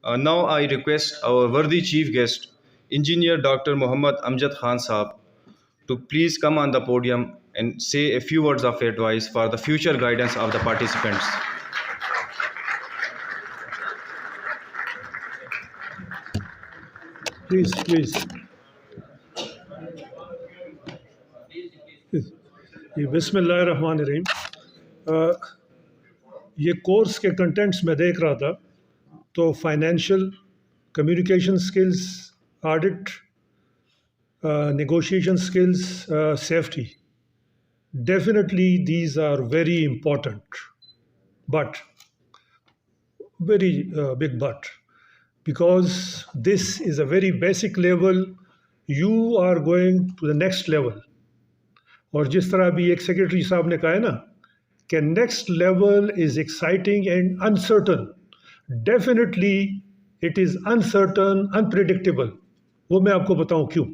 Now I request our worthy chief guest, Engineer Dr. Muhammad Amjad Khan Saab, to please come on the podium and say a few words of advice for the future guidance of the participants. Please. बिस्मिल्लाहिर्रहमानिर्रहीम। ये course के contents में देख रहा था तो financial, communication skills, audit, negotiation skills, safety. Definitely these are very important, but very big but, because this is a very basic level. You are going to the next level. और जिस तरह अभी एक सेक्रेटरी साहब ने कहा है ना कि next level is exciting and uncertain, definitely it is uncertain, unpredictable. वो मैं आपको बताऊं क्यों।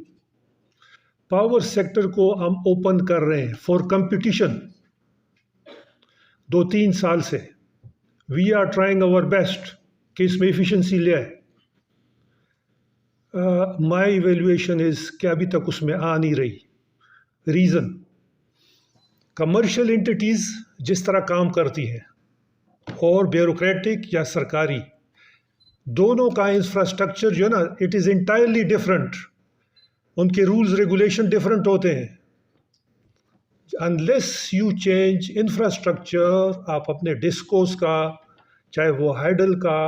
पावर सेक्टर को हम ओपन कर रहे हैं फॉर कंपटीशन 2-3 साल से। We are trying our best कि इसमें एफिशिएंसी ले आए। माई इवेल्युएशन इज कि अभी तक उसमें आ नहीं रही। रीज़न, कमर्शियल एंटिटीज़ जिस तरह काम करती हैं और ब्यूरोक्रेटिक या सरकारी, दोनों का इंफ्रास्ट्रक्चर जो है ना, इट इज़ इंटायरली डिफरेंट। उनके रूल्स रेगुलेशन डिफरेंट होते हैं। अनलेस यू चेंज इंफ्रास्ट्रक्चर, आप अपने डिस्कोस का, चाहे वो हाइडल का,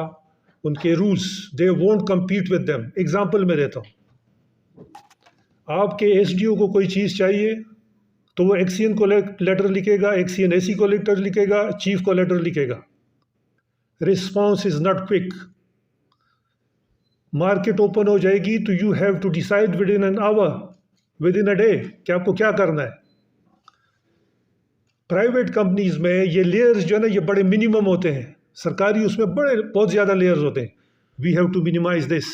उनके rules, they won't compete with them. Example मैं देता हूँ। आपके एसडीओ को कोई चीज़ चाहिए तो वो एक्सीएन को लेटर लिखेगा, एक्सीएन एसी को लेटर लिखेगा, चीफ को लेटर लिखेगा। Response is not quick. Market open हो जाएगी तो you have to decide within an hour, within a day कि आपको क्या करना है। प्राइवेट कंपनीज में ये लेयर्स जो है ना, ये बड़े मिनिमम होते हैं। सरकारी उसमें बड़े बहुत ज़्यादा लेयर्स होते हैं। We have to minimize this.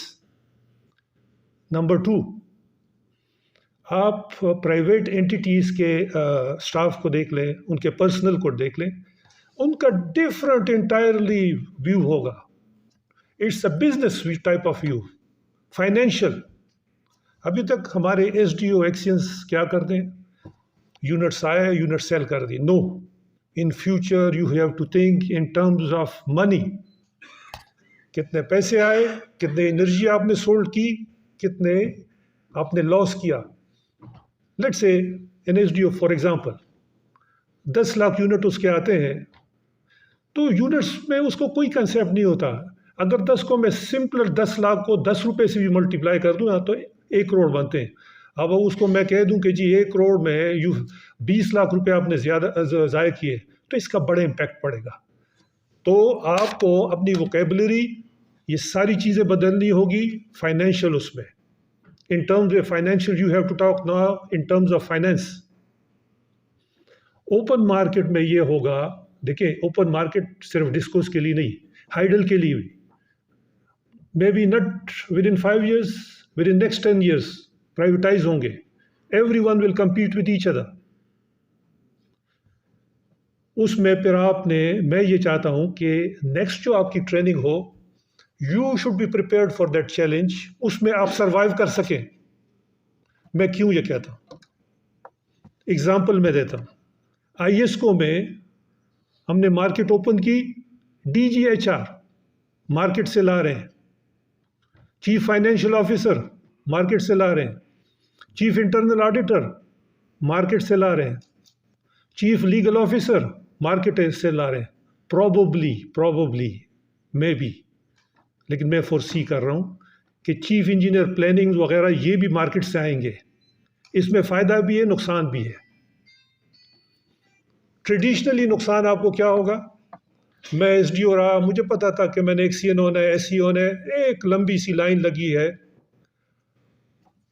Number 2, आप प्राइवेट एंटिटीज़ के स्टाफ को देख लें, उनके पर्सनल को देख लें, उनका डिफरेंट इंटायरली व्यू होगा। It's a business type of view. Financial, अभी तक हमारे एसडीओ एक्सियंस क्या करते हैं, यूनिट्स आए, यूनिट सेल कर दी। No, in future you have to think in terms of money. कितने पैसे आए, कितने एनर्जी आपने सोल्ड की, कितने आपने लॉस किया। Let's say an SDO for example 10 lakh unit उसके आते हैं, तो यूनिट्स में उसको कोई कंसेप्ट नहीं होता। अगर 10 को मैं सिंपल 10 लाख को 10 रुपये से भी मल्टीप्लाई कर दूँ ना तो 1 करोड़ बनते हैं। अब उसको मैं कह दूं कि जी 1 करोड़ में 20 लाख रुपए आपने ज़्यादा ज़ाय किए, तो इसका बड़ा इम्पैक्ट पड़ेगा। तो आपको अपनी वोकेबलरी, ये सारी चीज़ें बदलनी होगी फाइनेंशियल उसमें। In terms of financial, you have to talk now in terms of finance. Open market में ये होगा, देखिए ओपन मार्केट सिर्फ डिस्कोस के लिए नहीं, हाइडल के लिए भी। May be not within 5 years, within next 10 years privatise होंगे। Everyone will compete with each other। उसमें फिर आपने, मैं ये चाहता हूँ कि नेक्स्ट जो आपकी ट्रेनिंग हो, you should be prepared for that challenge. उसमें आप सर्वाइव कर सकें। मैं क्यों ये कहता हूँ, एग्जाम्पल मैं देता हूँ। आईएसको में हमने मार्केट ओपन की, डीजीएचआर मार्केट से ला रहे हैं, चीफ फाइनेंशियल ऑफिसर मार्केट से ला रहे हैं, चीफ इंटरनल ऑडिटर मार्केट से ला रहे हैं, चीफ लीगल ऑफिसर मार्केट से ला रहे हैं। प्रॉबली मे बी, लेकिन मैं फोरसी कर रहा हूँ कि चीफ इंजीनियर प्लानिंग वगैरह ये भी मार्केट से आएंगे। इसमें फ़ायदा भी है, नुकसान भी है। ट्रेडिशनली नुकसान आपको क्या होगा, मैं एसडीओ रहा, मुझे पता था कि मैंने एक्सीएन होना है, एससी होना है, एक लंबी सी लाइन लगी है।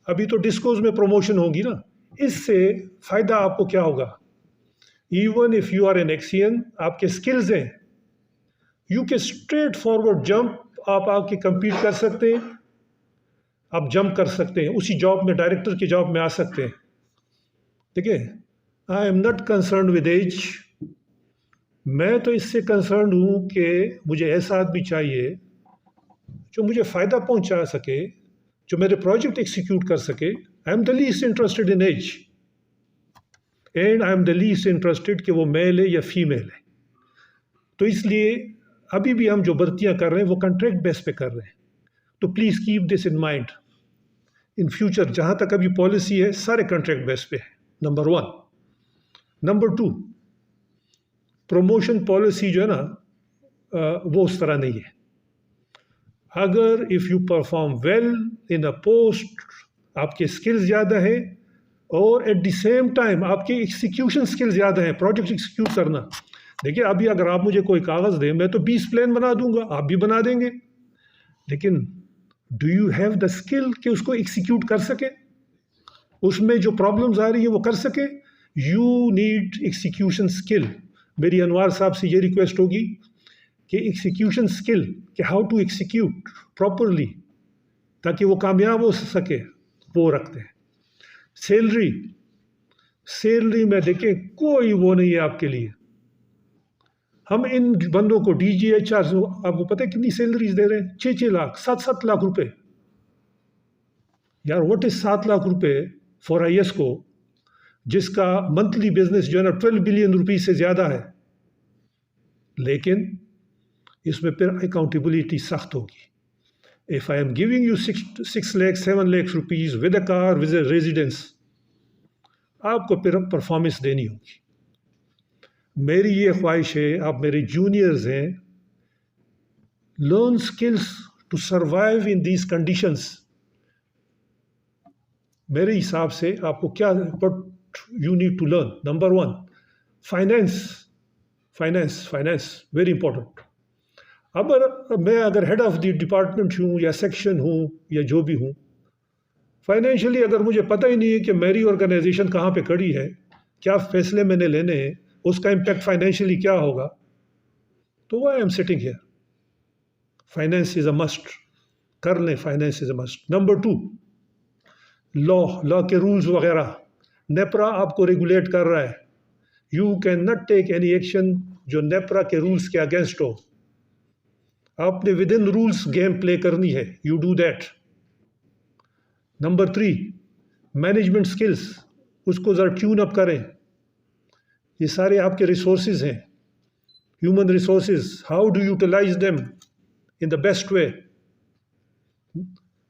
अभी तो डिस्कोज में प्रमोशन होगी ना, इससे फ़ायदा आपको क्या होगा, even if you are an XEN, आपके स्किल्स हैं, यू के स्ट्रेट फॉरवर्ड जंप, आप आके compete कर सकते हैं, आप जंप कर सकते हैं, उसी जॉब में, डायरेक्टर की जॉब में आ सकते हैं। ठीक है, I am not concern with age. मैं तो इससे कंसर्न हूँ कि मुझे ऐसा आदमी चाहिए जो जो मुझे फ़ायदा पहुंचा सके, जो मेरे प्रोजेक्ट एग्जीक्यूट कर सके। I am the least interested in age and I am the least interested कि वो मेल है या फीमेल है। तो इसलिए अभी भी हम जो भर्तियां कर रहे हैं वो कॉन्ट्रैक्ट बेस पे कर रहे हैं। तो please keep this in mind in future. जहाँ तक अभी पॉलिसी है सारे कॉन्ट्रैक्ट बेस पे है, नंबर 1। नंबर 2, प्रमोशन पॉलिसी जो है ना वो उस तरह नहीं है। अगर if you perform well in a post, आपके स्किल्स ज़्यादा है और एट द सेम टाइम आपके एग्जीक्यूशन स्किल्स ज़्यादा है, प्रोजेक्ट एग्जीक्यूट करना। देखिए अभी अगर आप मुझे कोई कागज़ दें, मैं तो 20 प्लान बना दूंगा, आप भी बना देंगे, लेकिन do you have the skill कि उसको एग्जीक्यूट कर सके, उसमें जो प्रॉब्लम्स आ रही है वो कर सके। You need execution skill. मेरी अनवार साहब से ये रिक्वेस्ट होगी कि एग्जीक्यूशन स्किल, कि हाउ टू एग्जीक्यूट प्रॉपरली ताकि वो कामयाब हो सके, वो रखते हैं। सैलरी में देखें कोई वो नहीं है आपके लिए। हम इन बंदों को DGHR आपको पता है कितनी सैलरीज दे रहे हैं? 6-6 लाख, 7-7 लाख रुपए। यार व्हाट इज 7 लाख रुपए फॉर IS को, जिसका मंथली बिजनेस जो है ना 12 बिलियन रुपीज से ज़्यादा है। लेकिन इसमें फिर अकाउंटेबिलिटी सख्त होगी। If I am giving you 6 lakh 7 lakh rupees with a car with a residence, आपको फिर परफॉर्मेंस देनी होगी। मेरी ये ख्वाहिश है, आप मेरे जूनियर्स हैं, learn skills to survive in these conditions. मेरे हिसाब से आपको क्या but you need to learn, number 1 finance very important. मैं अगर हेड ऑफ द डिपार्टमेंट हूँ या सेक्शन हूँ या जो भी हूँ, फाइनेंशियली अगर मुझे पता ही नहीं है कि मेरी ऑर्गेनाइजेशन कहाँ पे खड़ी है, क्या फैसले मैंने लेने हैं, उसका इम्पैक्ट फाइनेंशियली क्या होगा, तो why I am sitting here. Finance is a must, कर लें, finance is a must. Number 2, law के रूल्स वगैरह, नेपरा आपको रेगुलेट कर रहा है। You can not take any action जो नेपरा के रूल्स के अगेंस्ट हो। आपने within rules game play करनी है, you do that. Number 3, management skills, उसको ज़रा ट्यून अप करें। ये सारे आपके रिसोर्सेज हैं, human resources, how do utilize them in the best way.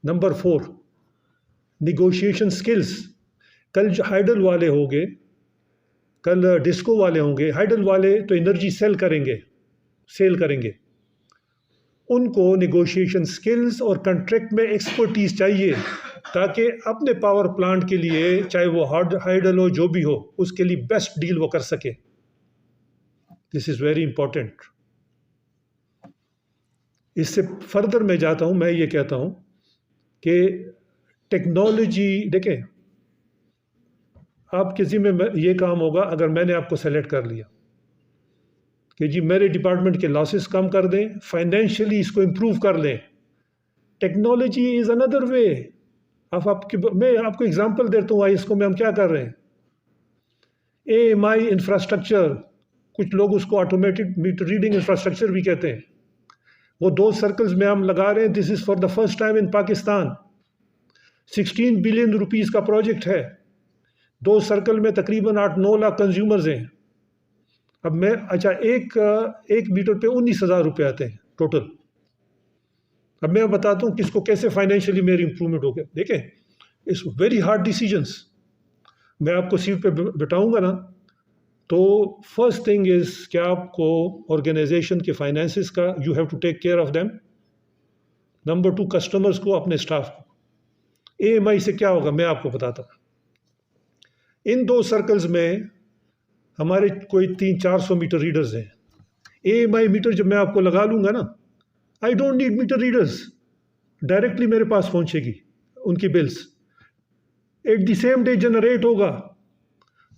Number 4, negotiation skills. कल जो हाइडल वाले होंगे, कल डिस्को वाले होंगे, हाइडल वाले तो एनर्जी सेल करेंगे, उनको निगोशिएशन स्किल्स और कॉन्ट्रैक्ट में एक्सपर्टीज चाहिए ताकि अपने पावर प्लांट के लिए, चाहे वो हाइडल हो जो भी हो, उसके लिए बेस्ट डील वो कर सके। This is very important. इससे फर्दर मैं जाता हूँ, मैं ये कहता हूँ कि टेक्नोलॉजी, देखें आपके ज़िम्मे में ये काम होगा, अगर मैंने आपको सेलेक्ट कर लिया कि जी मेरे डिपार्टमेंट के लॉसेस कम कर दें, फाइनेंशियली इसको इम्प्रूव कर लें। Technology is another way. मैं आपको एग्जांपल देता हूँ, इसको में हम क्या कर रहे हैं। AMI इंफ्रास्ट्रक्चर, कुछ लोग उसको ऑटोमेटेड मीटर रीडिंग इंफ्रास्ट्रक्चर भी कहते हैं, वो 2 सर्कल्स में हम लगा रहे हैं। This is for the first time in Pakistan. 16 billion rupees का प्रोजेक्ट है। 2 सर्कल में तकरीबन 8-9 लाख कंज्यूमर्स हैं। अब मैं एक मीटर पे 19,000 रुपये आते हैं टोटल। अब मैं बताता हूँ किसको कैसे फाइनेंशियली मेरी इंप्रूवमेंट हो गया। देखें, इट्स वेरी हार्ड डिसीजंस। मैं आपको सीट पे बिठाऊंगा ना, तो फर्स्ट थिंग इज़ क्या आपको ऑर्गेनाइजेशन के फाइनेंसिस का you have to take care of them. Number 2, customers को, अपने स्टाफ को। AMI से क्या होगा मैं आपको बताता हूँ। इन 2 सर्कल्स में हमारे कोई 300-400 मीटर रीडर्स हैं। AMI मीटर जब मैं आपको लगा लूँगा ना, I don't need meter readers, directly मेरे पास पहुँचेगी उनकी bills, at the same day generate होगा।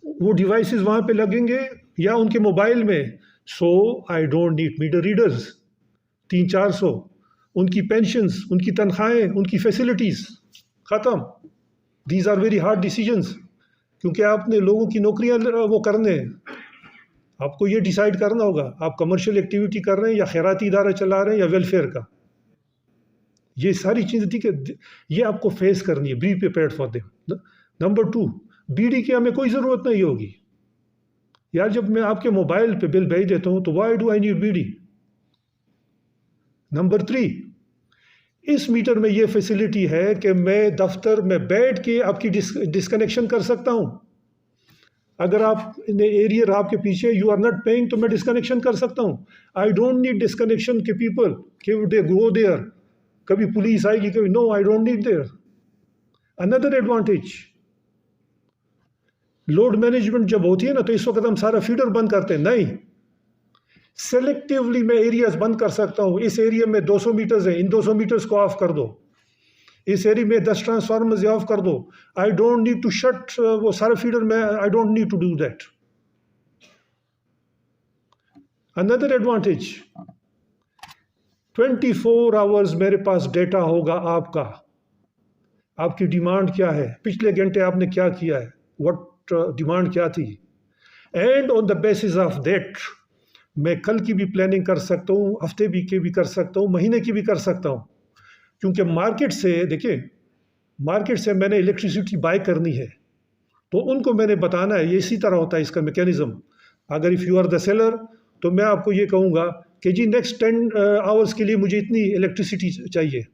वो डिवाइसेस वहाँ पे लगेंगे या उनके मोबाइल में। So I don't need meter readers. 300-400, उनकी पेंशन्स, उनकी तनख्वाहें, उनकी फैसिलिटीज़ ख़त्म। These are very hard decisions, क्योंकि आपने लोगों की नौकरियां वो करने हैं। आपको ये डिसाइड करना होगा आप कमर्शियल एक्टिविटी कर रहे हैं या खैराती इदारा चला रहे हैं या वेलफेयर का। ये सारी चीज़ें ठीक है, ये आपको फेस करनी है, be prepared for them. Number 2, BD की हमें कोई ज़रूरत नहीं होगी यार। जब मैं आपके मोबाइल पे बिल भेज देता हूँ तो why do I need BD. Number 3, इस मीटर में ये फैसिलिटी है कि मैं दफ्तर में बैठ के आपकी डिस्कनेक्शन कर सकता हूँ। अगर आप एरियर आपके पीछे यू आर नॉट पेइंग तो मैं डिस्कनेक्शन कर सकता हूँ। आई डोंट नीड डिस्कनेक्शन के पीपल कि दे गो देयर, कभी पुलिस आएगी कभी, no I don't need there. Another advantage, load management जब होती है ना तो इस वक्त हम सारा फीडर बंद करते हैं, नहीं, सेलेक्टिवली मैं एरियाज बंद कर सकता हूँ। इस एरिया में 200 मीटर्स है, इन 200 मीटर्स को ऑफ कर दो, इस एरिया में 10 ट्रांसफार्मर्स ऑफ कर दो। I don't need to shut वो सारा फीडर में, I don't need to do that. Another advantage, 24 hours मेरे पास डेटा होगा आपका, आपकी डिमांड क्या है, पिछले घंटे आपने क्या किया है, व्हाट डिमांड क्या थी, and on the basis of that मैं कल की भी प्लानिंग कर सकता हूँ, हफ्ते भी की भी कर सकता हूँ, महीने की भी कर सकता हूँ। क्योंकि मार्केट से, देखिए, मार्केट से मैंने इलेक्ट्रिसिटी बाय करनी है तो उनको मैंने बताना है, ये इसी तरह होता है इसका मैकेनिज्म। अगर if you are the seller तो मैं आपको ये कहूँगा कि जी नेक्स्ट 10 आवर्स के लिए मुझे इतनी इलेक्ट्रिसिटी चाहिए।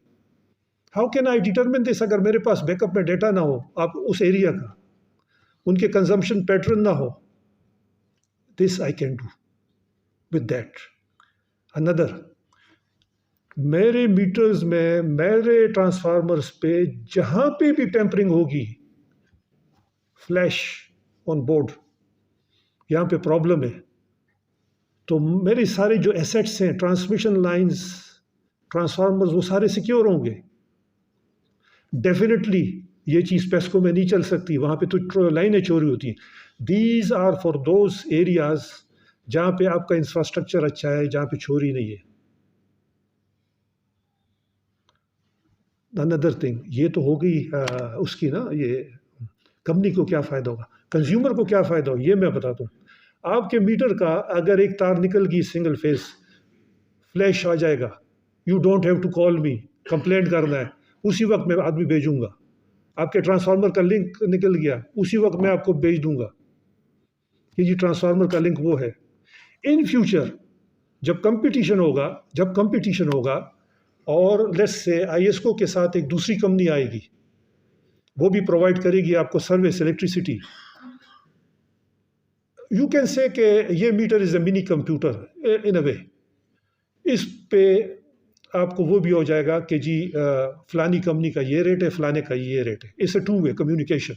How can I determine this अगर मेरे पास बैकअप में डेटा ना हो, आप उस एरिया का, उनके कंजम्पशन पैटर्न ना हो। This I can do with that. Another, मेरे मीटर्स में, मेरे ट्रांसफार्मर्स पे जहाँ पे भी टेम्परिंग होगी, फ्लैश ऑन बोर्ड, यहाँ पे प्रॉब्लम है, तो मेरे सारे जो एसेट्स हैं, ट्रांसमिशन लाइंस, ट्रांसफार्मर्स, वो सारे सिक्योर होंगे। डेफिनेटली ये चीज़ पेस्को में नहीं चल सकती, वहाँ पे तो लाइनें चोरी होती हैं। These are for those areas जहाँ पे आपका इंफ्रास्ट्रक्चर अच्छा है, जहाँ पे चोरी नहीं है। अनदर थिंग, ये तो हो गई उसकी ना, ये कंपनी को क्या फ़ायदा होगा, कंज्यूमर को क्या फ़ायदा होगा, ये मैं बताता हूँ। आपके मीटर का अगर एक तार निकल गई सिंगल फेस, फ्लैश आ जाएगा, you don't have to call me, complaint करना है, उसी वक्त मैं आदमी भेजूंगा। आपके ट्रांसफार्मर का लिंक निकल गया, उसी वक्त मैं आपको भेज दूंगा कि जी ट्रांसफार्मर का लिंक वो है। इन फ्यूचर जब कंपटीशन होगा और लेट्स से आईएसको के साथ एक दूसरी कंपनी आएगी, वो भी प्रोवाइड करेगी आपको service electricity, you can say कि ये meter is a mini computer in a way. इस पे आपको वो भी हो जाएगा कि जी फलानी कंपनी का ये रेट है, फलाने का ये रेट है। It's a two way communication.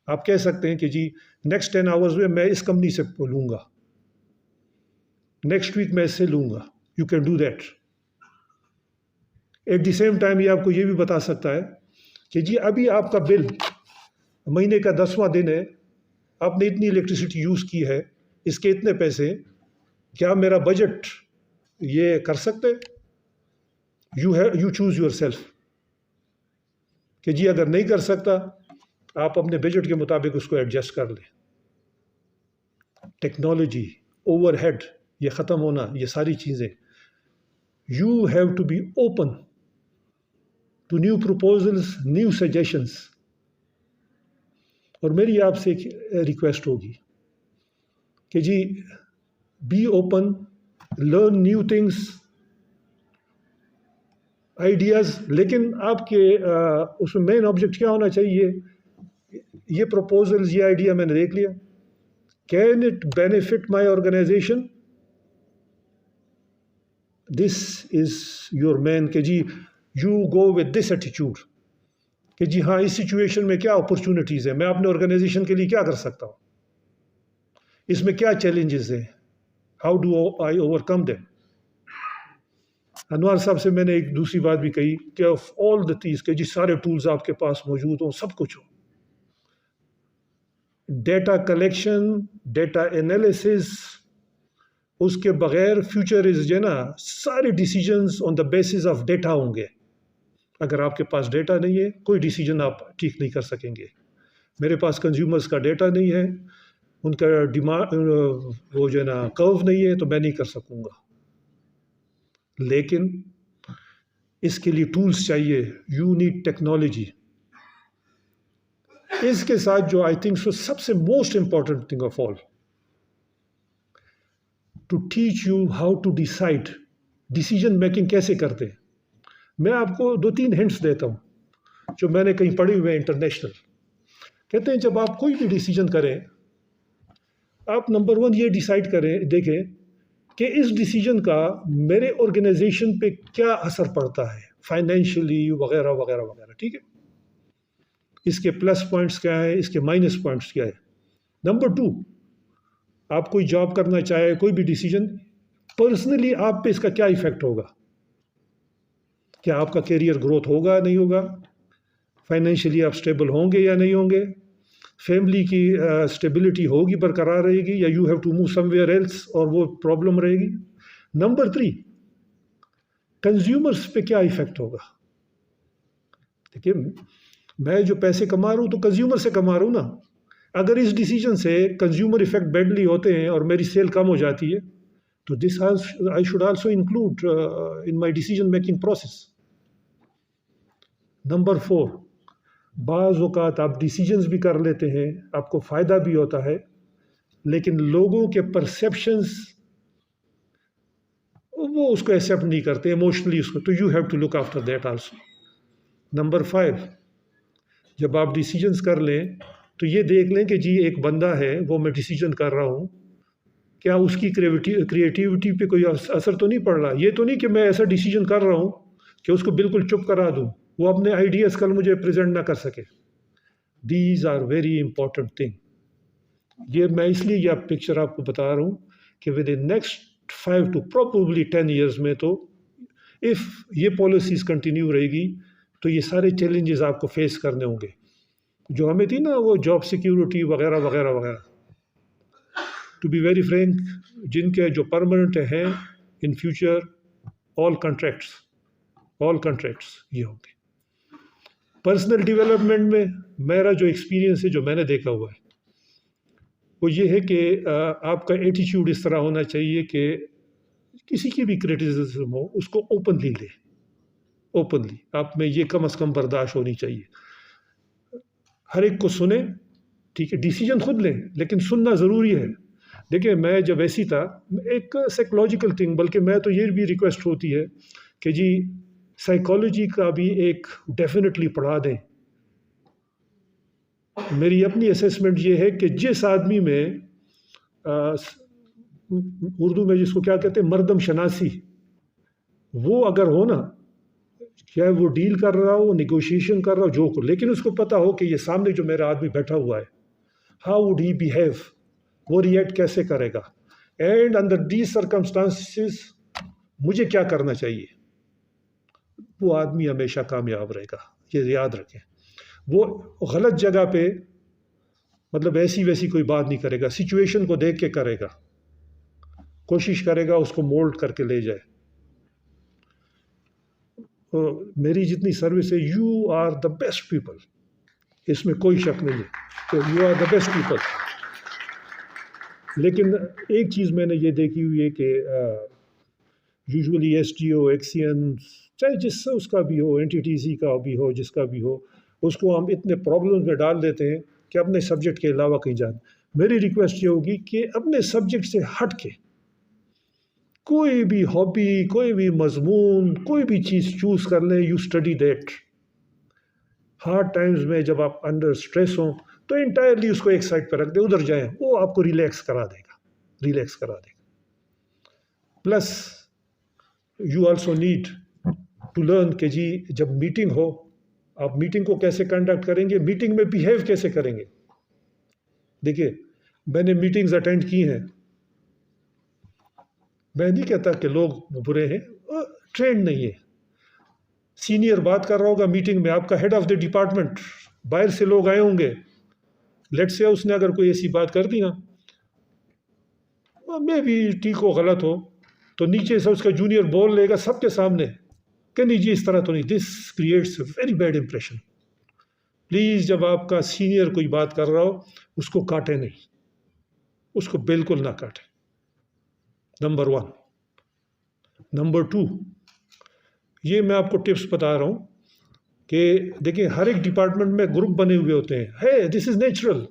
आप कह सकते हैं कि जी नेक्स्ट 10 आवर्स में मैं इस कंपनी से लूँगा, नेक्स्ट वीक मैं इससे लूँगा, you can do that. Eight the same time ये आपको ये भी बता सकता है कि जी अभी आपका बिल महीने का 10वां दिन है, आपने इतनी इलेक्ट्रिसिटी यूज़ की है, इसके इतने पैसे, क्या मेरा बजट ये कर सकते? यू चूज़ योर सेल्फ कि जी अगर नहीं कर सकता, आप अपने बजट के मुताबिक उसको एडजस्ट कर लें। टेक्नोलॉजी, ओवरहेड, ये ख़त्म होना, ये सारी चीज़ें, you have to be open to new proposals, new suggestions. और मेरी आपसे एक रिक्वेस्ट होगी कि जी be open, learn new things, ideas, लेकिन आपके उसमें मेन ऑब्जेक्ट क्या होना चाहिए? ये प्रपोजल्स, ये आइडिया मैंने देख लिया, can it benefit my organisation? This is your man कि जी you go with this attitude कि जी हाँ, इस सिचुएशन में क्या अपॉर्चुनिटीज़ है, मैं अपने ऑर्गेनाइजेशन के लिए क्या कर सकता हूँ, इसमें क्या चैलेंजेस हैं, how do I overcome them. Anwar साहब से मैंने एक दूसरी बात भी कही कि ऑफ ऑल द चीज़ के जी सारे टूल्स आपके पास मौजूद हों, सब कुछ हो, डेटा कलेक्शन, डेटा एनालिसिस, उसके बगैर फ्यूचर इज जो ना, सारे decisions on the basis of data होंगे। अगर आपके पास डेटा नहीं है, कोई डिसीजन आप ठीक नहीं कर सकेंगे। मेरे पास कंज्यूमर्स का डेटा नहीं है, उनका डिमांड वो जो है ना कर्व नहीं है, तो मैं नहीं कर सकूँगा। लेकिन इसके लिए टूल्स चाहिए, यू नीड टेक्नोलॉजी। इसके साथ जो आई थिंक सो सबसे most important thing of all, to teach you how to decide, decision making कैसे करते हैं। मैं आपको 2-3 हिंट्स देता हूँ जो मैंने कहीं पढ़े हुए हैं इंटरनेशनल। कहते हैं जब आप कोई भी डिसीजन करें, आप नंबर 1 ये डिसाइड करें, देखें कि इस डिसीजन का मेरे ऑर्गेनाइजेशन पे क्या असर पड़ता है, फाइनेंशियली वगैरह वगैरह वगैरह, ठीक है। इसके प्लस पॉइंट्स क्या है, इसके माइनस पॉइंट्स क्या है। नंबर 2, आप कोई जॉब करना चाहे, कोई भी डिसीजन, पर्सनली आप पे इसका क्या इफेक्ट होगा, क्या आपका कैरियर ग्रोथ होगा नहीं होगा, फाइनेंशियली आप स्टेबल होंगे या नहीं होंगे, फैमिली की स्टेबिलिटी होगी, बरकरार रहेगी, या you have to move somewhere else और वो प्रॉब्लम रहेगी। नंबर 3, कंज्यूमर्स पे क्या इफेक्ट होगा। देखिए, मैं जो पैसे कमा रहा हूँ तो कंज्यूमर से कमा रहा हूँ ना। अगर इस डिसीजन से कंज्यूमर इफेक्ट बैडली होते हैं और मेरी सेल कम हो जाती है, तो this I should also include in my decision making process. Number 4, बाज़ औक़ात आप डिसीजंस भी कर लेते हैं, आपको फ़ायदा भी होता है, लेकिन लोगों के परसेप्शंस वो उसको एक्सेप्ट नहीं करते इमोशनली उसको, तो you have to look after that also. Number 5, जब आप डिसीजंस कर लें तो ये देख लें कि जी एक बंदा है, वो मैं डिसीजन कर रहा हूँ, क्या उसकी क्रिएटिविटी पे कोई असर तो नहीं पड़ रहा। ये तो नहीं कि मैं ऐसा डिसीजन कर रहा हूँ कि उसको बिल्कुल चुप करा दूँ, वो अपने आइडियाज़ कल मुझे प्रेजेंट ना कर सके। These are very important thing. ये मैं इसलिए यह पिक्चर आपको बता रहा हूँ कि with in next 5 to probably 10 years में, तो इफ़ ये पॉलिसीज़ कंटिन्यू रहेगी तो ये सारे चैलेंजेस आपको फेस करने होंगे जो हमें थी ना, वो जॉब सिक्योरिटी वगैरह वगैरह वगैरह। टू बी वेरी फ्रैंक, जिनके जो परमानेंट हैं इन फ्यूचर, ऑल कॉन्ट्रैक्ट्स ये होंगे। पर्सनल डेवलपमेंट में मेरा जो एक्सपीरियंस है, जो मैंने देखा हुआ है, वो ये है कि आपका एटीट्यूड इस तरह होना चाहिए कि किसी की भी क्रिटिसिज्म हो उसको ओपनली ले, ओपनली आप में ये कम से कम बर्दाश्त होनी चाहिए। हर एक को सुने, ठीक है, डिसीजन खुद लें, लेकिन सुनना ज़रूरी है। देखिए, मैं जब ऐसी था, एक साइकोलॉजिकल थिंग, बल्कि मैं तो ये भी रिक्वेस्ट होती है कि जी साइकोलॉजी का भी एक डेफिनेटली पढ़ा दें। मेरी अपनी असेसमेंट ये है कि जिस आदमी में उर्दू में जिसको क्या कहते हैं, मर्दम शनासी, वो अगर हो ना, चाहे वो डील कर रहा हो, नेगोशिएशन कर रहा हो, जो को, लेकिन उसको पता हो कि ये सामने जो मेरा आदमी बैठा हुआ है, हाउ वुड ही बिहेव, वो रिएक्ट कैसे करेगा, एंड अंडर दीज सर्कमस्टांसिस मुझे क्या करना चाहिए, वो आदमी हमेशा कामयाब रहेगा। ये याद रखें। वो गलत जगह पे, मतलब ऐसी वैसी कोई बात नहीं करेगा, सिचुएशन को देख के करेगा, कोशिश करेगा उसको मोल्ड करके ले जाए। तो मेरी जितनी सर्विस है, you are the best people, इसमें कोई शक नहीं है, तो you are the best people. लेकिन एक चीज़ मैंने ये देखी हुई है कि यूजुअली एसडीओ, एक्सीएन, चाहे जिससे उसका भी हो, एनटीटीसी का भी हो, जिसका भी हो, उसको हम इतने प्रॉब्लम्स में डाल देते हैं कि अपने सब्जेक्ट के अलावा कहीं जाए। मेरी रिक्वेस्ट ये होगी कि अपने सब्जेक्ट से हट के कोई भी हॉबी, कोई भी मजमून, कोई भी चीज़ चूज़ कर लें, you study that. Hard times में जब आप अंडर स्ट्रेस हों तो इंटायरली उसको एक साइड पर रख दें, उधर जाएं, वो आपको रिलैक्स करा देगा। Plus you also need to learn कि जी जब मीटिंग हो, आप मीटिंग को कैसे कंडक्ट करेंगे, मीटिंग में बिहेव कैसे करेंगे। देखिए, मैंने मीटिंग्स अटेंड की हैं, मैं नहीं कहता कि लोग बुरे हैं, ट्रेंड नहीं है। सीनियर बात कर रहा होगा मीटिंग में, आपका हेड ऑफ द डिपार्टमेंट, बाहर से लोग आए होंगे, लेट से उसने अगर कोई ऐसी बात कर दी ना, मैं भी ठीक हो गलत हो, तो नीचे से उसका जूनियर बोल लेगा सबके सामने कि नहीं जी इस तरह तो नहीं। This creates a very bad impression. Please जब आपका सीनियर कोई बात कर रहा हो, उसको काटे नहीं, उसको बिल्कुल ना काटे, नंबर 1। नंबर 2, ये मैं आपको टिप्स बता रहा हूँ कि देखिए हर एक डिपार्टमेंट में ग्रुप बने हुए होते हैं, है दिस इज़ नेचुरल,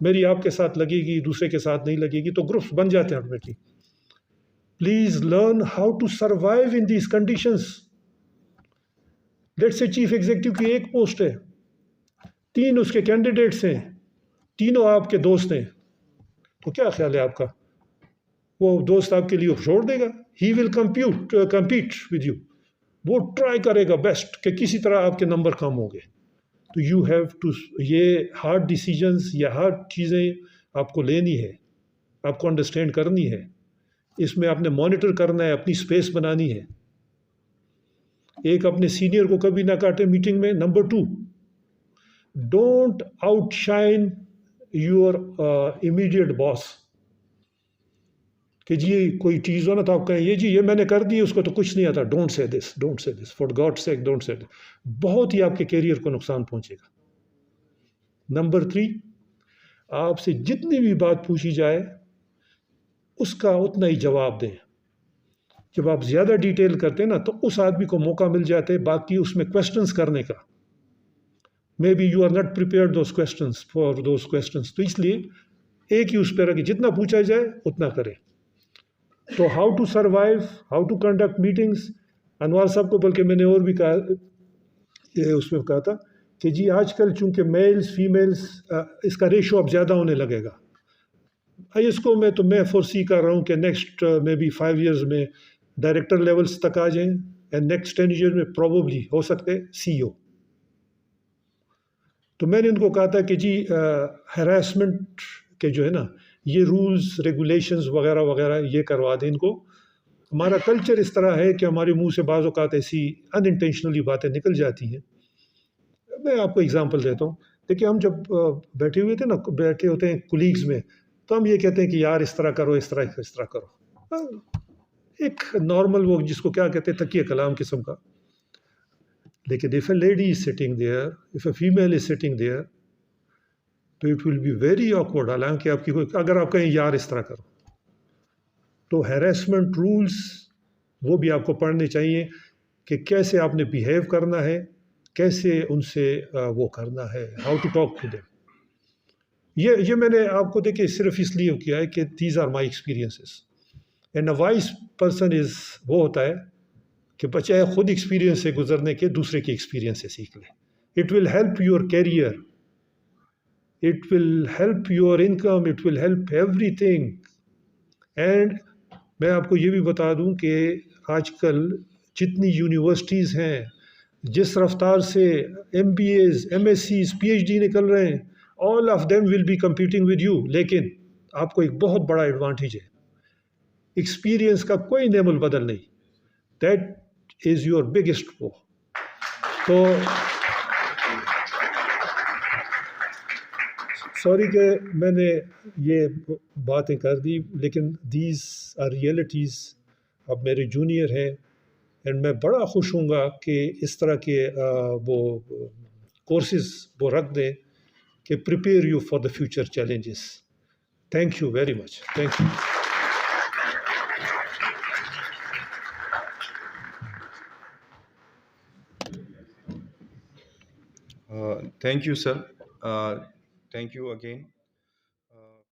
मेरी आपके साथ लगेगी, दूसरे के साथ नहीं लगेगी, तो ग्रुप्स बन जाते हैं automatically. Please learn how to survive in these conditions. Let's say chief executive की एक पोस्ट है, 3 उसके कैंडिडेट्स हैं, तीनों आपके दोस्त हैं, तो क्या ख्याल है आपका? वो दोस्त आपके लिए छोड़ देगा? He will compete with you, वो ट्राई करेगा बेस्ट कि किसी तरह आपके नंबर कम होंगे। तो यू हैव टू, ये हार्ड डिसीजंस या हार्ड चीज़ें आपको लेनी है, आपको अंडरस्टैंड करनी है, इसमें आपने मॉनिटर करना है, अपनी स्पेस बनानी है। एक, अपने सीनियर को कभी ना काटे मीटिंग में। Number 2, don't outshine your immediate boss, कि जी कोई चीज़ हो ना तो आप कहें ये जी ये मैंने कर दी, उसको तो कुछ नहीं आता। Don't say this for God sake, don't say this. बहुत ही आपके कैरियर को नुकसान पहुंचेगा। नंबर 3, आपसे जितनी भी बात पूछी जाए उसका उतना ही जवाब दें। जब आप ज़्यादा डिटेल करते हैं ना तो उस आदमी को मौका मिल जाता है बाकी उसमें क्वेश्चंस करने का। Maybe you are not prepared those questions for those questions, तो इसलिए एक ही उस पर रखें, जितना पूछा जाए उतना करें। तो how to survive, how to conduct meetings, Anwar साहब को बल्कि मैंने और भी कहा, ये उसमें कहा था कि जी आजकल चूंकि मेल्स फीमेल्स इसका रेशो अब ज़्यादा होने लगेगा। इसको मैं फोरसी कर रहा हूँ कि नेक्स्ट मे बी 5 ईयर्स में डायरेक्टर लेवल्स तक आ जाएं, एंड नेक्स्ट 10 ईयर में प्रोबेबली हो सकते हैं CEO। तो मैंने उनको कहा था कि जी हरासमेंट के जो है ना ये रूल्स रेगुलेशंस वगैरह वगैरह ये करवा दें इनको। हमारा कल्चर इस तरह है कि हमारे मुंह से बाज़ औक़ात ऐसी अनइंटेंशनली बातें निकल जाती हैं। मैं आपको एग्जांपल देता हूँ। देखिए हम जब बैठे हुए थे ना, बैठे होते हैं कुलीग्स में, तो हम ये कहते हैं कि यार इस तरह करो, इस तरह करो। एक नॉर्मल वो जिसको क्या कहते हैं तकिए कलाम किस्म का। लेकिन if a lady is sitting there, if a female is sitting there, तो it will be very awkward. हालांकि आपकी कोई, अगर आप कहें यार इस तरह करो, तो हैरेसमेंट रूल्स वो भी आपको पढ़ने चाहिए कि कैसे आपने बिहेव करना है, कैसे उनसे वो करना है, how to talk to them. ये मैंने आपको देखिए सिर्फ इसलिए किया है कि these are my experiences. And a wise person is वो होता है कि बचाए खुद एक्सपीरियंस से गुजरने के दूसरे के एक्सपीरियंस से सीख ले। It will help your career, it will help your income, it will help everything. And मैं आपको ये भी बता दूं कि आजकल जितनी यूनिवर्सिटीज़ हैं, जिस रफ्तार से MBAs, MScs, PhD निकल रहे हैं, all of them will be competing with you. लेकिन आपको एक बहुत बड़ा एडवांटेज है, एक्सपीरियंस का कोई नेमुल बदल नहीं। दैट इज़ योर बिगेस्ट वो। तो सॉरी कि मैंने ये बातें कर दी, लेकिन दीज आर रियलिटीज़। अब मेरे जूनियर हैं एंड मैं बड़ा खुश हूँगा कि इस तरह के वो कोर्सेज वो रख दें कि prepare you for the future challenges. Thank you very much, thank you. Thank you, sir. Thank you again.